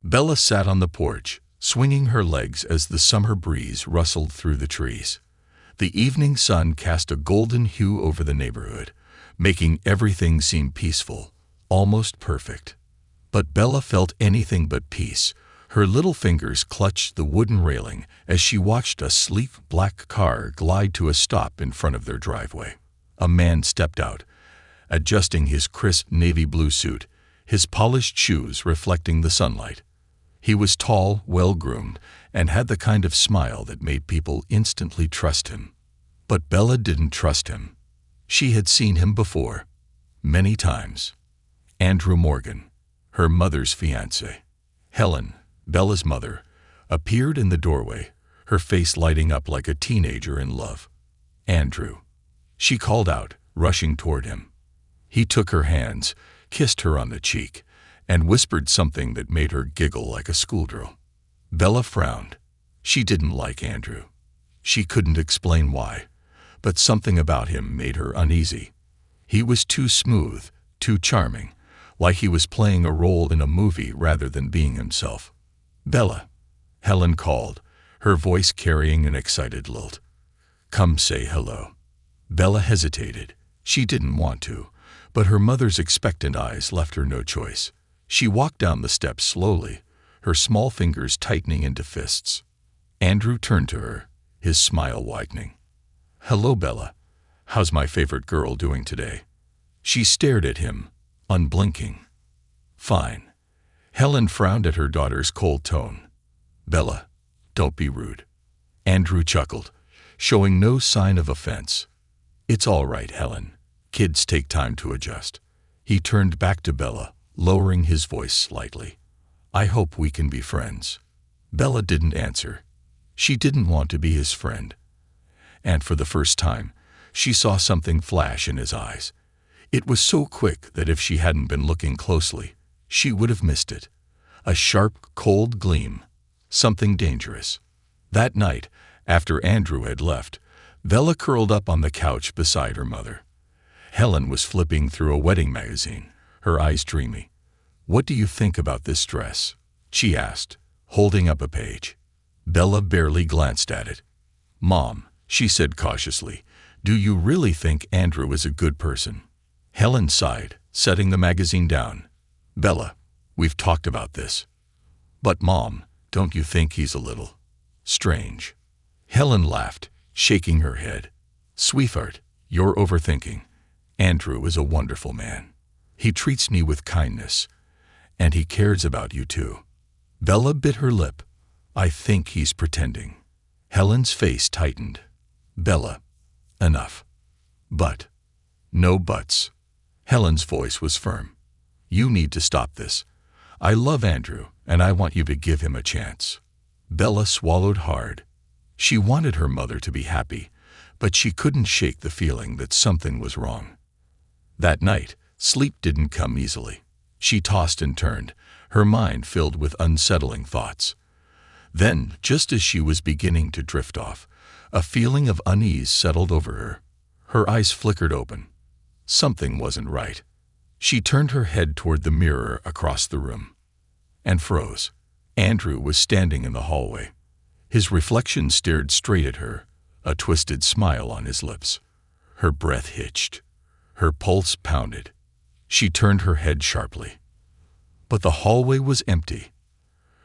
Bella sat on the porch, swinging her legs as the summer breeze rustled through the trees. The evening sun cast a golden hue over the neighborhood, making everything seem peaceful, almost perfect. But Bella felt anything but peace. Her little fingers clutched the wooden railing as she watched a sleek black car glide to a stop in front of their driveway. A man stepped out, adjusting his crisp navy blue suit, his polished shoes reflecting the sunlight. He was tall, well-groomed, and had the kind of smile that made people instantly trust him. But Bella didn't trust him. She had seen him before, many times. Andrew Morgan, her mother's fiancé. Helen, Bella's mother, appeared in the doorway, her face lighting up like a teenager in love. "Andrew," she called out, rushing toward him. He took her hands, kissed her on the cheek, and whispered something that made her giggle like a schoolgirl. Bella frowned. She didn't like Andrew. She couldn't explain why, but something about him made her uneasy. He was too smooth, too charming, like he was playing a role in a movie rather than being himself. "Bella," Helen called, her voice carrying an excited lilt. "Come say hello." Bella hesitated. She didn't want to, but her mother's expectant eyes left her no choice. She walked down the steps slowly, her small fingers tightening into fists. Andrew turned to her, his smile widening. "Hello, Bella. How's my favorite girl doing today?" She stared at him, unblinking. "Fine." Helen frowned at her daughter's cold tone. "Bella, don't be rude." Andrew chuckled, showing no sign of offense. "It's all right, Helen. Kids take time to adjust." He turned back to Bella, lowering his voice slightly. "I hope we can be friends." Bella didn't answer. She didn't want to be his friend. And for the first time, she saw something flash in his eyes. It was so quick that if she hadn't been looking closely, she would have missed it. A sharp, cold gleam. Something dangerous. That night, after Andrew had left, Bella curled up on the couch beside her mother. Helen was flipping through a wedding magazine, her eyes dreamy. "What do you think about this dress?" she asked, holding up a page. Bella barely glanced at it. "Mom," she said cautiously, "do you really think Andrew is a good person?" Helen sighed, setting the magazine down. "Bella, we've talked about this." "But Mom, don't you think he's a little strange?" Helen laughed, shaking her head. "Sweetheart, you're overthinking. Andrew is a wonderful man. He treats me with kindness, and he cares about you too." Bella bit her lip. "I think he's pretending." Helen's face tightened. "Bella, enough." "But." "No buts." Helen's voice was firm. "You need to stop this. I love Andrew, and I want you to give him a chance." Bella swallowed hard. She wanted her mother to be happy, but she couldn't shake the feeling that something was wrong. That night, sleep didn't come easily. She tossed and turned, her mind filled with unsettling thoughts. Then, just as she was beginning to drift off, a feeling of unease settled over her. Her eyes flickered open. Something wasn't right. She turned her head toward the mirror across the room and froze. Andrew was standing in the hallway. His reflection stared straight at her, a twisted smile on his lips. Her breath hitched. Her pulse pounded. She turned her head sharply. But the hallway was empty.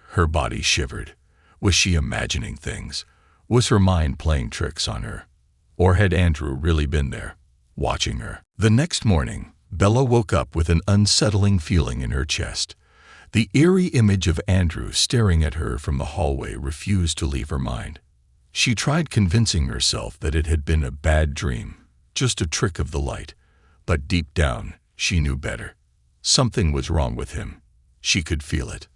Her body shivered. Was she imagining things? Was her mind playing tricks on her? Or had Andrew really been there, watching her? The next morning, Bella woke up with an unsettling feeling in her chest. The eerie image of Andrew staring at her from the hallway refused to leave her mind. She tried convincing herself that it had been a bad dream, just a trick of the light. But deep down, she knew better. Something was wrong with him. She could feel it.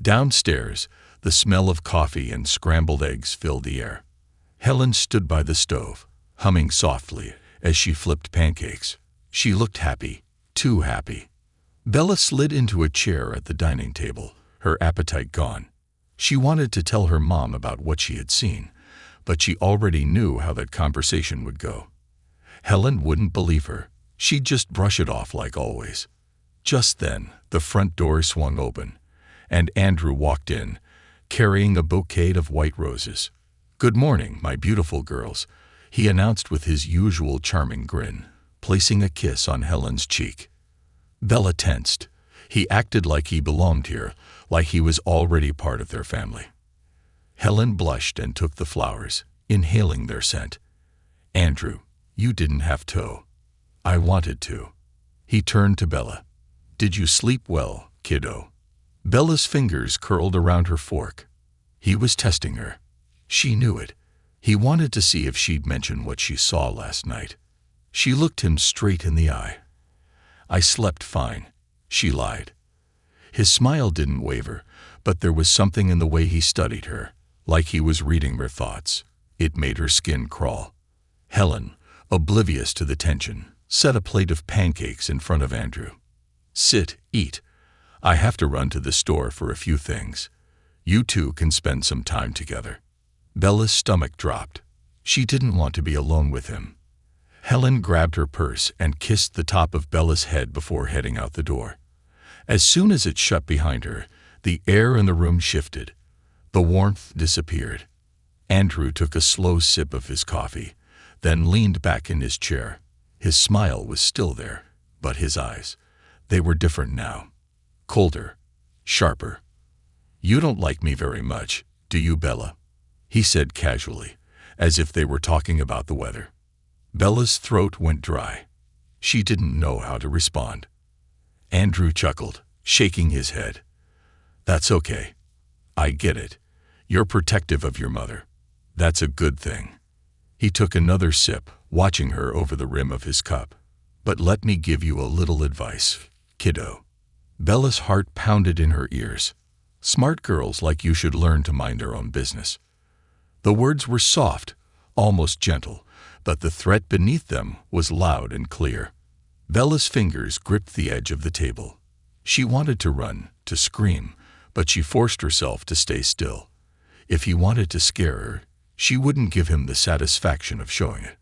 Downstairs, the smell of coffee and scrambled eggs filled the air. Helen stood by the stove, humming softly as she flipped pancakes. She looked happy, too happy. Bella slid into a chair at the dining table, her appetite gone. She wanted to tell her mom about what she had seen, but she already knew how that conversation would go. Helen wouldn't believe her. She'd just brush it off like always. Just then, the front door swung open, and Andrew walked in, carrying a bouquet of white roses. "Good morning, my beautiful girls," he announced with his usual charming grin, placing a kiss on Helen's cheek. Bella tensed. He acted like he belonged here, like he was already part of their family. Helen blushed and took the flowers, inhaling their scent. "Andrew, you didn't have to. I wanted to." He turned to Bella. "Did you sleep well, kiddo?" Bella's fingers curled around her fork. He was testing her. She knew it. He wanted to see if she'd mention what she saw last night. She looked him straight in the eye. "I slept fine," she lied. His smile didn't waver, but there was something in the way he studied her, like he was reading her thoughts. It made her skin crawl. Helen, oblivious to the tension, set a plate of pancakes in front of Andrew. "Sit, eat. I have to run to the store for a few things. You two can spend some time together." Bella's stomach dropped. She didn't want to be alone with him. Helen grabbed her purse and kissed the top of Bella's head before heading out the door. As soon as it shut behind her, the air in the room shifted. The warmth disappeared. Andrew took a slow sip of his coffee, then leaned back in his chair. His smile was still there, but his eyes, they were different now. Colder, sharper. "You don't like me very much, do you, Bella?" he said casually, as if they were talking about the weather. Bella's throat went dry. She didn't know how to respond. Andrew chuckled, shaking his head. "That's okay. I get it. You're protective of your mother. That's a good thing." He took another sip, watching her over the rim of his cup. "But let me give you a little advice, kiddo." Bella's heart pounded in her ears. "Smart girls like you should learn to mind their own business." The words were soft, almost gentle, but the threat beneath them was loud and clear. Bella's fingers gripped the edge of the table. She wanted to run, to scream, but she forced herself to stay still. If he wanted to scare her, she wouldn't give him the satisfaction of showing it.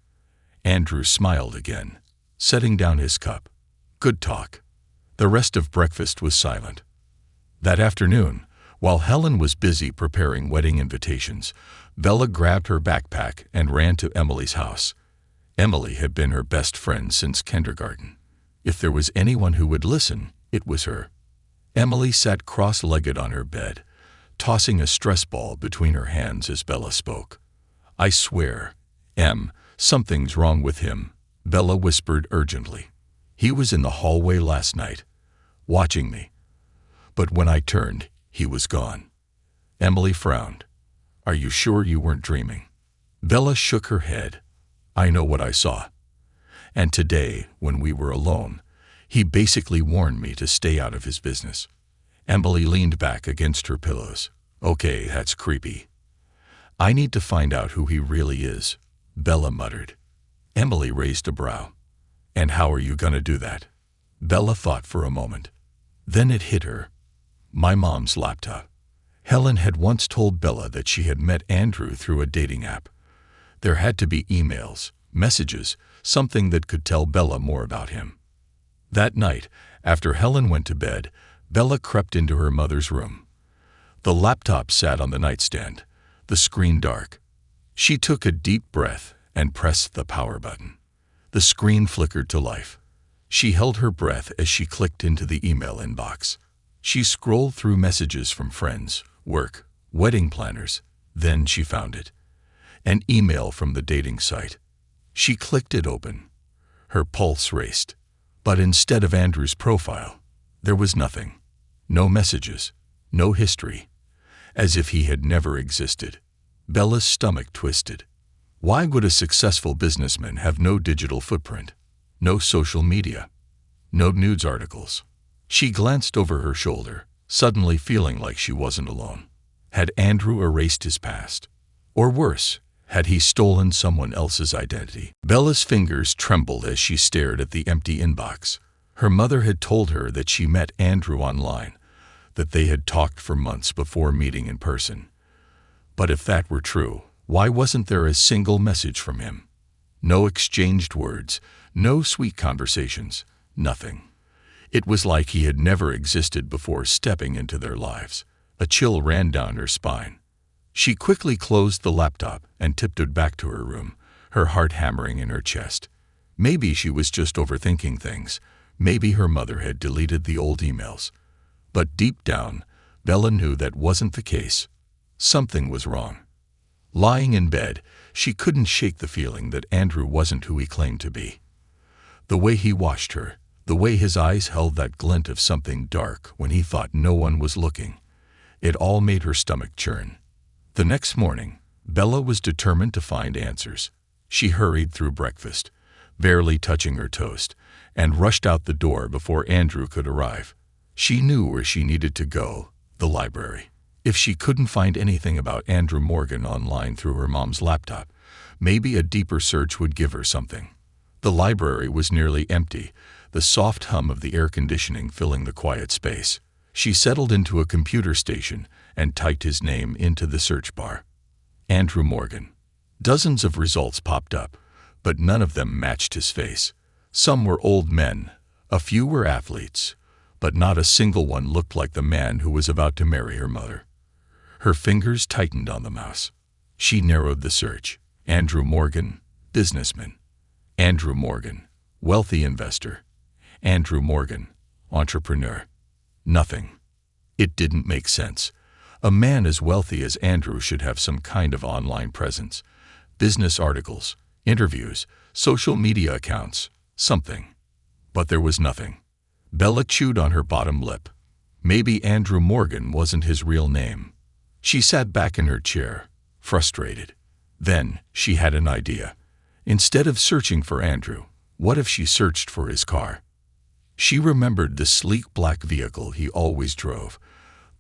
Andrew smiled again, setting down his cup. Good talk. The rest of breakfast was silent. That afternoon, while Helen was busy preparing wedding invitations, Bella grabbed her backpack and ran to Emily's house. Emily had been her best friend since kindergarten. If there was anyone who would listen, it was her. Emily sat cross-legged on her bed, tossing a stress ball between her hands as Bella spoke. "I swear, Em, something's wrong with him," Bella whispered urgently. "He was in the hallway last night, watching me. But when I turned, he was gone." Emily frowned. "Are you sure you weren't dreaming?" Bella shook her head. "I know what I saw. And today, when we were alone, he basically warned me to stay out of his business." Emily leaned back against her pillows. "Okay, that's creepy. I need to find out who he really is," Bella muttered. Emily raised a brow. "And how are you going to do that?" Bella thought for a moment. Then it hit her. My mom's laptop. Helen had once told Bella that she had met Andrew through a dating app. There had to be emails, messages, something that could tell Bella more about him. That night, after Helen went to bed, Bella crept into her mother's room. The laptop sat on the nightstand, the screen dark. She took a deep breath and pressed the power button. The screen flickered to life. She held her breath as she clicked into the email inbox. She scrolled through messages from friends, work, wedding planners. Then she found it. An email from the dating site. She clicked it open. Her pulse raced. But instead of Andrew's profile, there was nothing. No messages, no history. As if he had never existed. Bella's stomach twisted. Why would a successful businessman have no digital footprint? No social media? No news articles? She glanced over her shoulder, suddenly feeling like she wasn't alone. Had Andrew erased his past? Or worse, had he stolen someone else's identity? Bella's fingers trembled as she stared at the empty inbox. Her mother had told her that she met Andrew online, that they had talked for months before meeting in person. But if that were true, why wasn't there a single message from him? No exchanged words, no sweet conversations, nothing. It was like he had never existed before stepping into their lives. A chill ran down her spine. She quickly closed the laptop and tiptoed back to her room, her heart hammering in her chest. Maybe she was just overthinking things. Maybe her mother had deleted the old emails. But deep down, Bella knew that wasn't the case. Something was wrong. Lying in bed, she couldn't shake the feeling that Andrew wasn't who he claimed to be. The way he watched her, the way his eyes held that glint of something dark when he thought no one was looking, it all made her stomach churn. The next morning, Bella was determined to find answers. She hurried through breakfast, barely touching her toast, and rushed out the door before Andrew could arrive. She knew where she needed to go, the library. If she couldn't find anything about Andrew Morgan online through her mom's laptop, maybe a deeper search would give her something. The library was nearly empty, the soft hum of the air conditioning filling the quiet space. She settled into a computer station and typed his name into the search bar. Andrew Morgan. Dozens of results popped up, but none of them matched his face. Some were old men, a few were athletes, but not a single one looked like the man who was about to marry her mother. Her fingers tightened on the mouse. She narrowed the search. Andrew Morgan, businessman. Andrew Morgan, wealthy investor. Andrew Morgan, entrepreneur. Nothing. It didn't make sense. A man as wealthy as Andrew should have some kind of online presence. Business articles, interviews, social media accounts, something. But there was nothing. Bella chewed on her bottom lip. Maybe Andrew Morgan wasn't his real name. She sat back in her chair, frustrated. Then she had an idea. Instead of searching for Andrew, what if she searched for his car? She remembered the sleek black vehicle he always drove,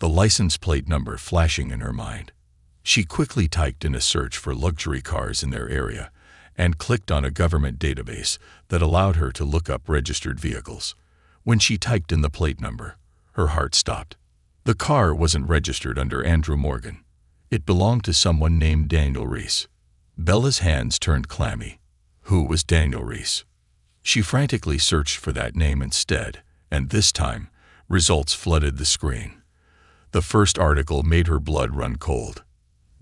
the license plate number flashing in her mind. She quickly typed in a search for luxury cars in their area and clicked on a government database that allowed her to look up registered vehicles. When she typed in the plate number, her heart stopped. The car wasn't registered under Andrew Morgan. It belonged to someone named Daniel Reese. Bella's hands turned clammy. Who was Daniel Reese? She frantically searched for that name instead, and this time, results flooded the screen. The first article made her blood run cold.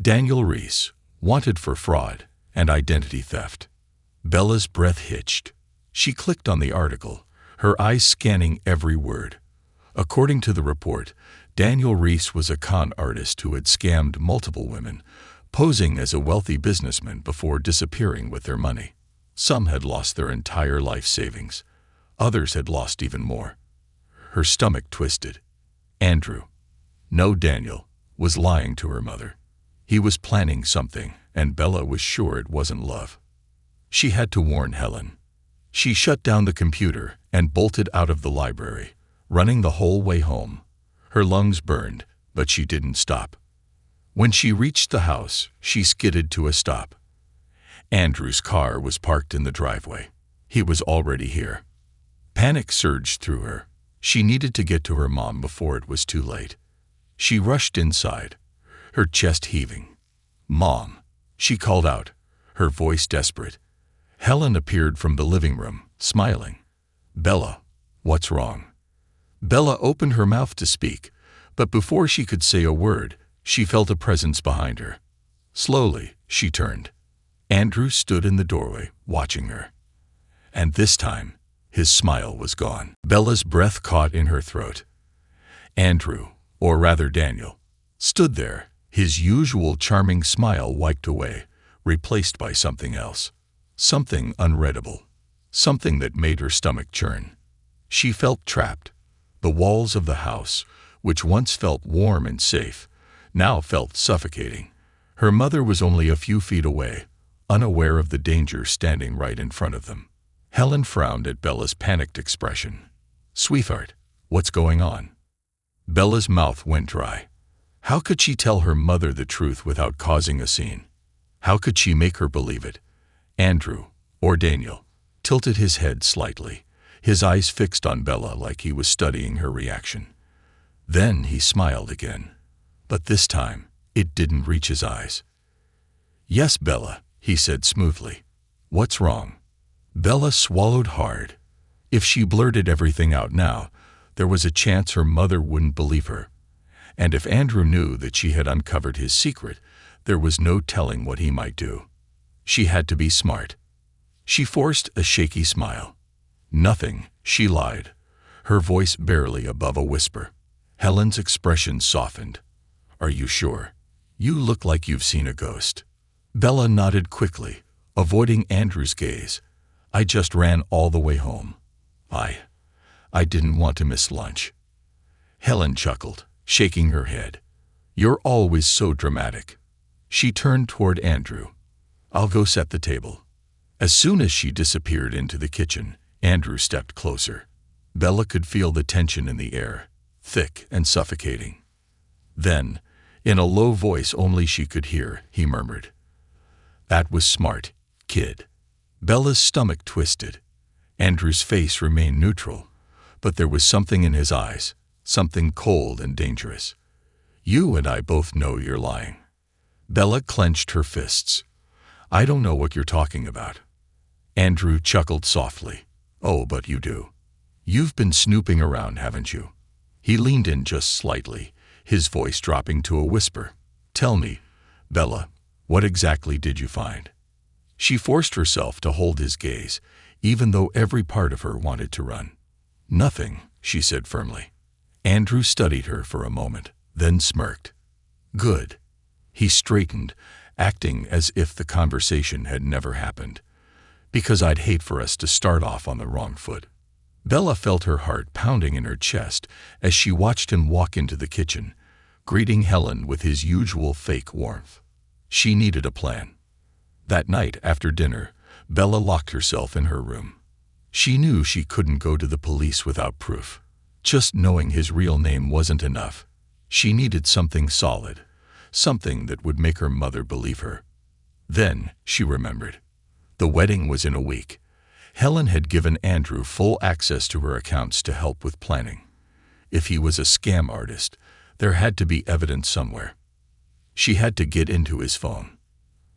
Daniel Reese, wanted for fraud and identity theft. Bella's breath hitched. She clicked on the article, her eyes scanning every word. According to the report, Daniel Reese was a con artist who had scammed multiple women, posing as a wealthy businessman before disappearing with their money. Some had lost their entire life savings. Others had lost even more. Her stomach twisted. Andrew, no Daniel, was lying to her mother. He was planning something, and Bella was sure it wasn't love. She had to warn Helen. She shut down the computer and bolted out of the library, running the whole way home. Her lungs burned, but she didn't stop. When she reached the house, she skidded to a stop. Andrew's car was parked in the driveway. He was already here. Panic surged through her. She needed to get to her mom before it was too late. She rushed inside, her chest heaving. "Mom," she called out, her voice desperate. Helen appeared from the living room, smiling. "Bella, what's wrong?" Bella opened her mouth to speak, but before she could say a word, she felt a presence behind her. Slowly, she turned. Andrew stood in the doorway, watching her. And this time, his smile was gone. Bella's breath caught in her throat. Andrew, or rather Daniel, stood there, his usual charming smile wiped away, replaced by something else. Something unreadable. Something that made her stomach churn. She felt trapped. The walls of the house, which once felt warm and safe, now felt suffocating. Her mother was only a few feet away, unaware of the danger standing right in front of them. Helen frowned at Bella's panicked expression. "Sweetheart, what's going on?" Bella's mouth went dry. How could she tell her mother the truth without causing a scene? How could she make her believe it? Andrew, or Daniel, tilted his head slightly, his eyes fixed on Bella like he was studying her reaction. Then he smiled again. But this time, it didn't reach his eyes. "Yes, Bella," he said smoothly. "What's wrong?" Bella swallowed hard. If she blurted everything out now, there was a chance her mother wouldn't believe her. And if Andrew knew that she had uncovered his secret, there was no telling what he might do. She had to be smart. She forced a shaky smile. Nothing, she lied, her voice barely above a whisper. Helen's expression softened. Are you sure? You look like you've seen a ghost. Bella nodded quickly, avoiding Andrew's gaze. I just ran all the way home. I didn't want to miss lunch. Helen chuckled, shaking her head. You're always so dramatic. She turned toward Andrew. I'll go set the table. As soon as she disappeared into the kitchen, Andrew stepped closer. Bella could feel the tension in the air, thick and suffocating. Then, in a low voice only she could hear, he murmured, "That was smart, kid." Bella's stomach twisted. Andrew's face remained neutral, but there was something in his eyes, something cold and dangerous. You and I both know you're lying. Bella clenched her fists. I don't know what you're talking about. Andrew chuckled softly. Oh, but you do. You've been snooping around, haven't you? He leaned in just slightly, his voice dropping to a whisper. Tell me, Bella, what exactly did you find? She forced herself to hold his gaze, even though every part of her wanted to run. Nothing, she said firmly. Andrew studied her for a moment, then smirked. Good. He straightened, acting as if the conversation had never happened. Because I'd hate for us to start off on the wrong foot. Bella felt her heart pounding in her chest as she watched him walk into the kitchen, greeting Helen with his usual fake warmth. She needed a plan. That night, after dinner, Bella locked herself in her room. She knew she couldn't go to the police without proof. Just knowing his real name wasn't enough. She needed something solid, something that would make her mother believe her. Then she remembered. The wedding was in a week. Helen had given Andrew full access to her accounts to help with planning. If he was a scam artist, there had to be evidence somewhere. She had to get into his phone.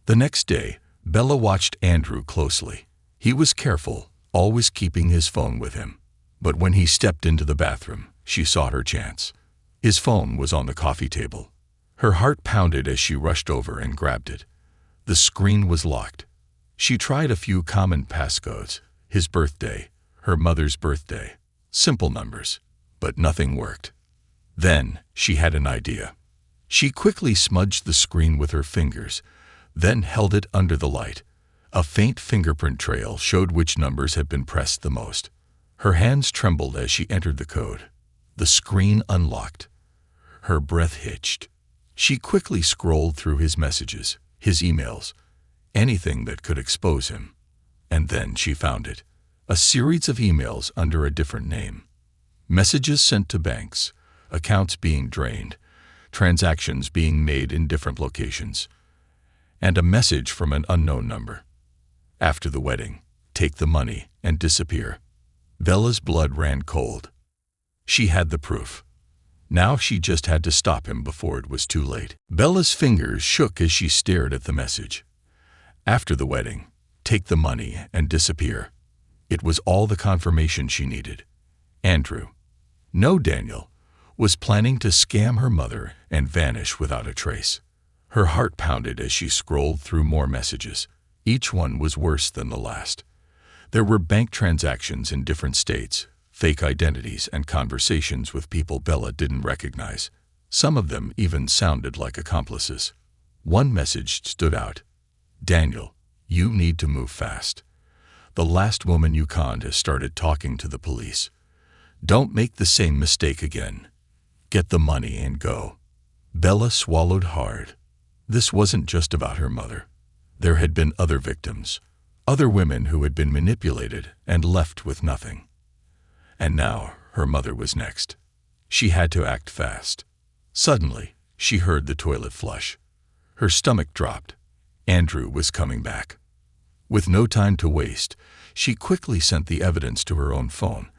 The next day, Bella watched Andrew closely. He was careful, always keeping his phone with him. But when he stepped into the bathroom, she saw her chance. His phone was on the coffee table. Her heart pounded as she rushed over and grabbed it. The screen was locked. She tried a few common passcodes, his birthday, her mother's birthday, simple numbers, but nothing worked. Then she had an idea. She quickly smudged the screen with her fingers, then held it under the light. A faint fingerprint trail showed which numbers had been pressed the most. Her hands trembled as she entered the code. The screen unlocked. Her breath hitched. She quickly scrolled through his messages, his emails, anything that could expose him. And then she found it. A series of emails under a different name. Messages sent to banks, accounts being drained, transactions being made in different locations, and a message from an unknown number. After the wedding, take the money and disappear. Bella's blood ran cold. She had the proof. Now she just had to stop him before it was too late. Bella's fingers shook as she stared at the message. After the wedding, take the money and disappear. It was all the confirmation she needed. Andrew, no Daniel, was planning to scam her mother and vanish without a trace. Her heart pounded as she scrolled through more messages. Each one was worse than the last. There were bank transactions in different states, fake identities, and conversations with people Bella didn't recognize. Some of them even sounded like accomplices. One message stood out. Daniel, you need to move fast. The last woman you conned has started talking to the police. Don't make the same mistake again. Get the money and go. Bella swallowed hard. This wasn't just about her mother. There had been other victims, other women who had been manipulated and left with nothing. And now her mother was next. She had to act fast. Suddenly, she heard the toilet flush. Her stomach dropped. Andrew was coming back. With no time to waste, she quickly sent the evidence to her own phone,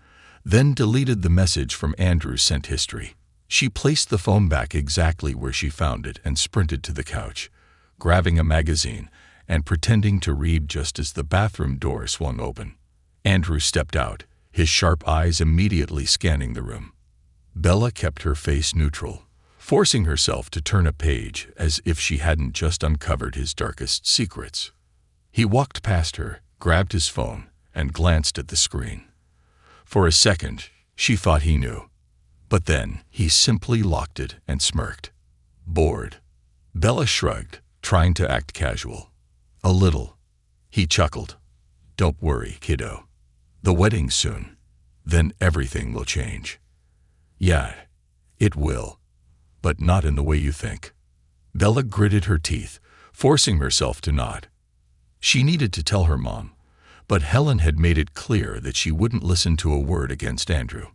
then deleted the message from Andrew's sent history. She placed the phone back exactly where she found it and sprinted to the couch, grabbing a magazine and pretending to read just as the bathroom door swung open. Andrew stepped out, his sharp eyes immediately scanning the room. Bella kept her face neutral, forcing herself to turn a page as if she hadn't just uncovered his darkest secrets. He walked past her, grabbed his phone, and glanced at the screen. For a second, she thought he knew. But then he simply locked it and smirked. Bored. Bella shrugged, trying to act casual. A little. He chuckled. Don't worry, kiddo. The wedding's soon. Then everything will change. Yeah, it will. But not in the way you think. Bella gritted her teeth, forcing herself to nod. She needed to tell her mom, but Helen had made it clear that she wouldn't listen to a word against Andrew.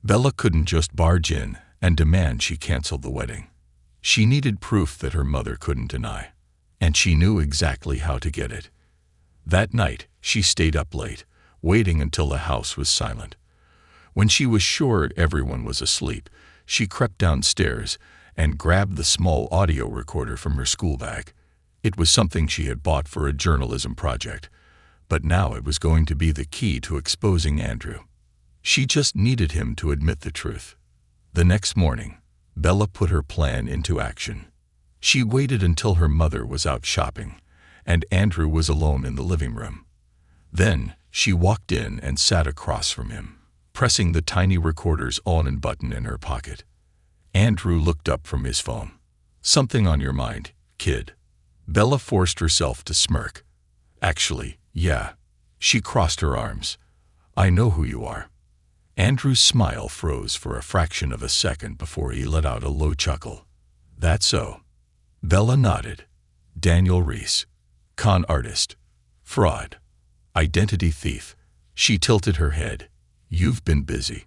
Bella couldn't just barge in and demand she cancel the wedding. She needed proof that her mother couldn't deny, and she knew exactly how to get it. That night, she stayed up late, waiting until the house was silent. When she was sure everyone was asleep, she crept downstairs and grabbed the small audio recorder from her school bag. It was something she had bought for a journalism project, but now it was going to be the key to exposing Andrew. She just needed him to admit the truth. The next morning, Bella put her plan into action. She waited until her mother was out shopping, and Andrew was alone in the living room. Then she walked in and sat across from him, pressing the tiny recorder's on button in her pocket. Andrew looked up from his phone. Something on your mind, kid? Bella forced herself to smirk. Actually, yeah. She crossed her arms. I know who you are. Andrew's smile froze for a fraction of a second before he let out a low chuckle. That's so. Bella nodded. Daniel Reese. Con artist. Fraud. Identity thief. She tilted her head. You've been busy.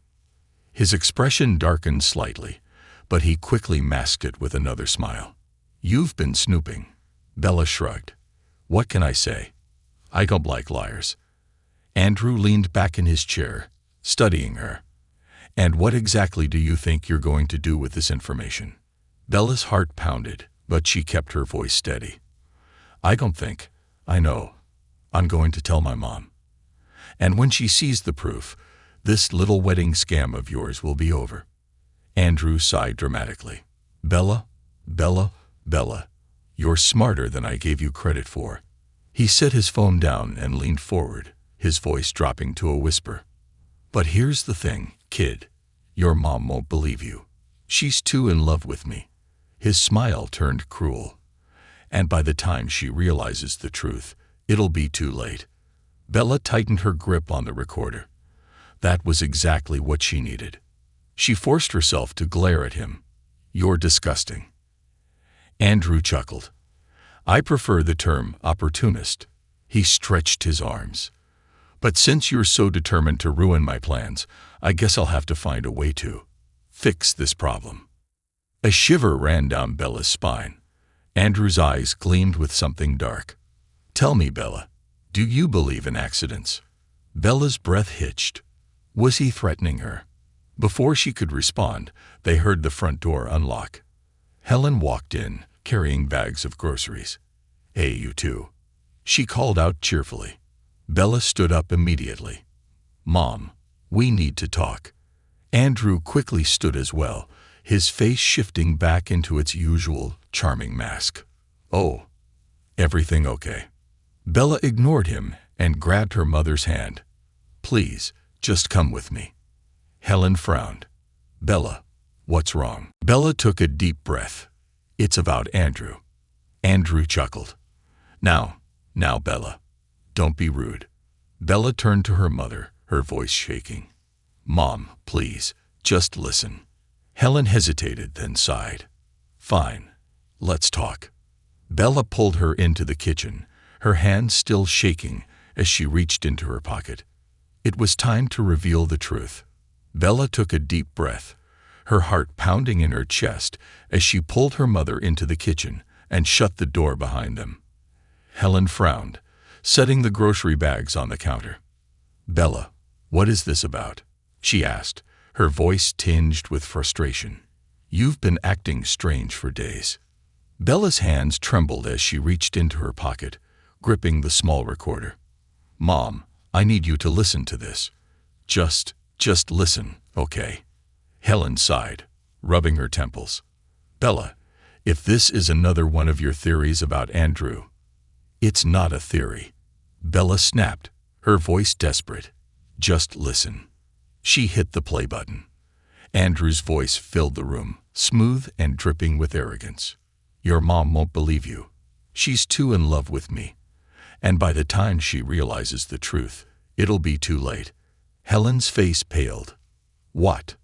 His expression darkened slightly, but he quickly masked it with another smile. You've been snooping. Bella shrugged. What can I say? I don't like liars. Andrew leaned back in his chair, studying her. And what exactly do you think you're going to do with this information? Bella's heart pounded, but she kept her voice steady. I don't think. I know. I'm going to tell my mom. And when she sees the proof, this little wedding scam of yours will be over. Andrew sighed dramatically. Bella, you're smarter than I gave you credit for. He set his phone down and leaned forward, his voice dropping to a whisper. But here's the thing, kid. Your mom won't believe you. She's too in love with me. His smile turned cruel. And by the time she realizes the truth, it'll be too late. Bella tightened her grip on the recorder. That was exactly what she needed. She forced herself to glare at him. You're disgusting. Andrew chuckled. I prefer the term opportunist. He stretched his arms. But since you're so determined to ruin my plans, I guess I'll have to find a way to fix this problem. A shiver ran down Bella's spine. Andrew's eyes gleamed with something dark. Tell me, Bella, do you believe in accidents? Bella's breath hitched. Was he threatening her? Before she could respond, they heard the front door unlock. Helen walked in, carrying bags of groceries. Hey, you two. She called out cheerfully. Bella stood up immediately. Mom, we need to talk. Andrew quickly stood as well, his face shifting back into its usual charming mask. Oh, everything okay? Bella ignored him and grabbed her mother's hand. Please, just come with me. Helen frowned. Bella, what's wrong? Bella took a deep breath. It's about Andrew. Andrew chuckled. Now, Bella, don't be rude. Bella turned to her mother, her voice shaking. Mom, please, just listen. Helen hesitated, then sighed. Fine, let's talk. Bella pulled her into the kitchen, her hands still shaking as she reached into her pocket. It was time to reveal the truth. Bella took a deep breath, her heart pounding in her chest as she pulled her mother into the kitchen and shut the door behind them. Helen frowned, setting the grocery bags on the counter. Bella, what is this about? She asked, her voice tinged with frustration. You've been acting strange for days. Bella's hands trembled as she reached into her pocket, gripping the small recorder. Mom, I need you to listen to this. Just listen, okay? Helen sighed, rubbing her temples. Bella, if this is another one of your theories about Andrew, it's not a theory. Bella snapped, her voice desperate. Just listen. She hit the play button. Andrew's voice filled the room, smooth and dripping with arrogance. Your mom won't believe you. She's too in love with me. And by the time she realizes the truth, it'll be too late. Helen's face paled. What?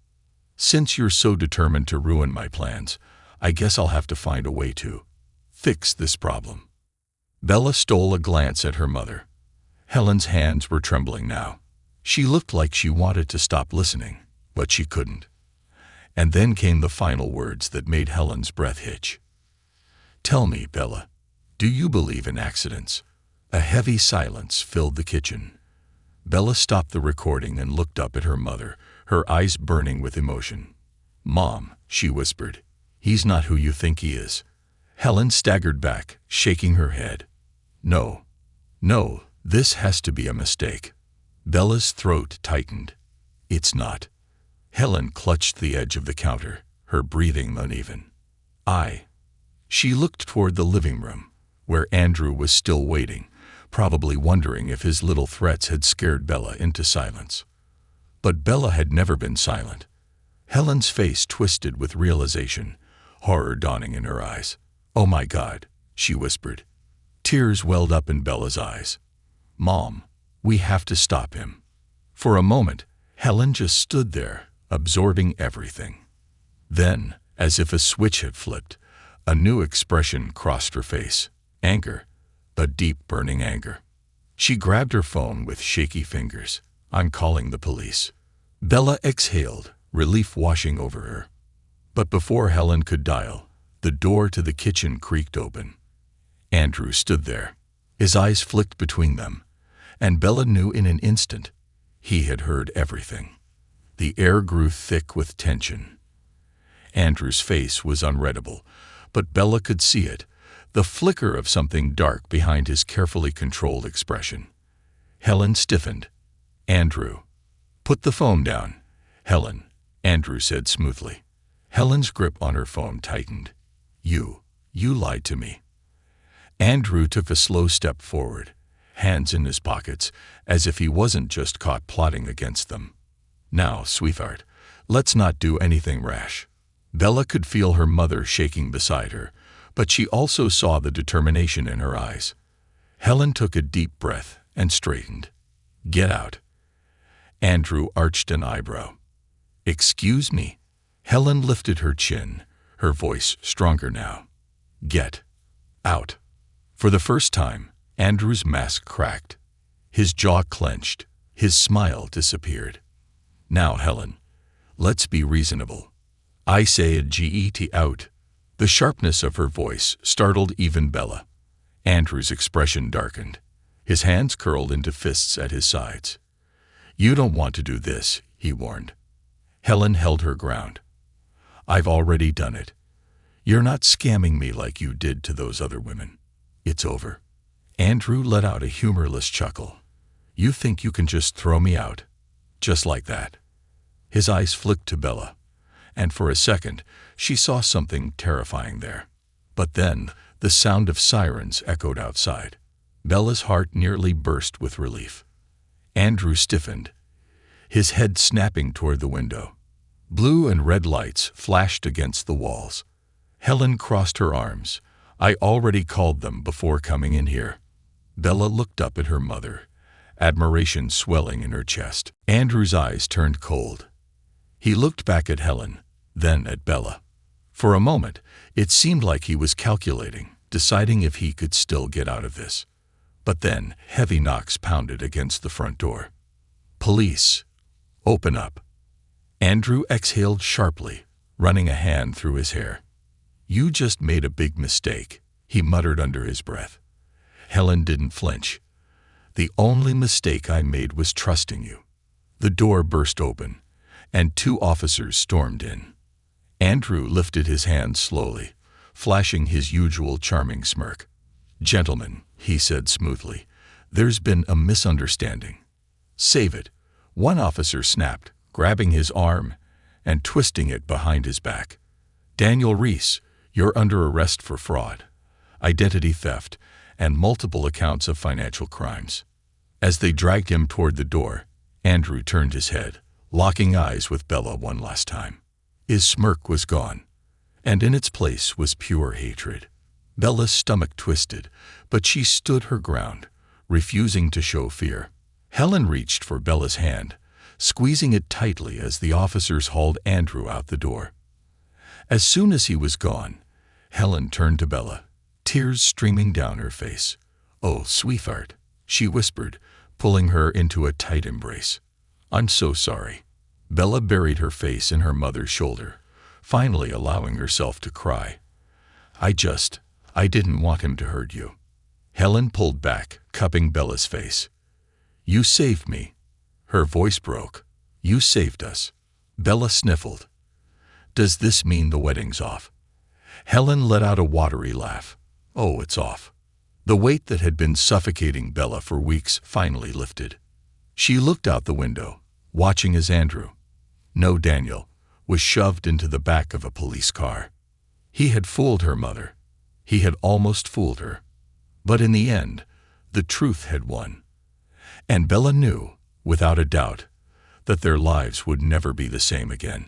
Since you're so determined to ruin my plans, I guess I'll have to find a way to fix this problem. Bella stole a glance at her mother. Helen's hands were trembling now. She looked like she wanted to stop listening, but she couldn't. And then came the final words that made Helen's breath hitch. Tell me, Bella, do you believe in accidents? A heavy silence filled the kitchen. Bella stopped the recording and looked up at her mother, her eyes burning with emotion. Mom, she whispered, he's not who you think he is. Helen staggered back, shaking her head. No, this has to be a mistake. Bella's throat tightened. It's not. Helen clutched the edge of the counter, her breathing uneven. She looked toward the living room, where Andrew was still waiting, probably wondering if his little threats had scared Bella into silence. But Bella had never been silent. Helen's face twisted with realization, horror dawning in her eyes. Oh my God, she whispered. Tears welled up in Bella's eyes. Mom, we have to stop him. For a moment, Helen just stood there, absorbing everything. Then, as if a switch had flipped, a new expression crossed her face. Anger, a deep burning anger. She grabbed her phone with shaky fingers. I'm calling the police. Bella exhaled, relief washing over her. But before Helen could dial, the door to the kitchen creaked open. Andrew stood there. His eyes flicked between them, and Bella knew in an instant he had heard everything. The air grew thick with tension. Andrew's face was unreadable, but Bella could see it, the flicker of something dark behind his carefully controlled expression. Helen stiffened. Andrew. Put the phone down. Helen, Andrew said smoothly. Helen's grip on her phone tightened. You lied to me. Andrew took a slow step forward, hands in his pockets, as if he wasn't just caught plotting against them. Now, sweetheart, let's not do anything rash. Bella could feel her mother shaking beside her, but she also saw the determination in her eyes. Helen took a deep breath and straightened. Get out. Andrew arched an eyebrow. Excuse me? Helen lifted her chin, her voice stronger now. Get out. For the first time, Andrew's mask cracked. His jaw clenched. His smile disappeared. Now, Helen, let's be reasonable. I say get out. The sharpness of her voice startled even Bella. Andrew's expression darkened. His hands curled into fists at his sides. You don't want to do this, he warned. Helen held her ground. I've already done it. You're not scamming me like you did to those other women. It's over. Andrew let out a humorless chuckle. You think you can just throw me out? Just like that? His eyes flicked to Bella, and for a second she saw something terrifying there. But then the sound of sirens echoed outside. Bella's heart nearly burst with relief. Andrew stiffened, his head snapping toward the window. Blue and red lights flashed against the walls. Helen crossed her arms. I already called them before coming in here. Bella looked up at her mother, admiration swelling in her chest. Andrew's eyes turned cold. He looked back at Helen, then at Bella. For a moment, it seemed like he was calculating, deciding if he could still get out of this. But then, heavy knocks pounded against the front door. Police! Open up! Andrew exhaled sharply, running a hand through his hair. You just made a big mistake, he muttered under his breath. Helen didn't flinch. The only mistake I made was trusting you. The door burst open, and 2 officers stormed in. Andrew lifted his hand slowly, flashing his usual charming smirk. Gentlemen, he said smoothly, there's been a misunderstanding. Save it, one officer snapped, grabbing his arm and twisting it behind his back. Daniel Reese, You're under arrest for fraud, identity theft, and multiple accounts of financial crimes. As they dragged him toward the door, Andrew turned his head, locking eyes with Bella one last time. His smirk was gone, and in its place was pure hatred. Bella's stomach twisted, but she stood her ground, refusing to show fear. Helen reached for Bella's hand, squeezing it tightly as the officers hauled Andrew out the door. As soon as he was gone, Helen turned to Bella, tears streaming down her face. "Oh, sweetheart," she whispered, pulling her into a tight embrace. "I'm so sorry." Bella buried her face in her mother's shoulder, finally allowing herself to cry. I didn't want him to hurt you." Helen pulled back, cupping Bella's face. "You saved me." Her voice broke. "You saved us." Bella sniffled. "Does this mean the wedding's off?" Helen let out a watery laugh. "Oh, it's off." The weight that had been suffocating Bella for weeks finally lifted. She looked out the window, watching as Andrew, no Daniel, was shoved into the back of a police car. He had fooled her mother. He had almost fooled her. But in the end, the truth had won. And Bella knew, without a doubt, that their lives would never be the same again.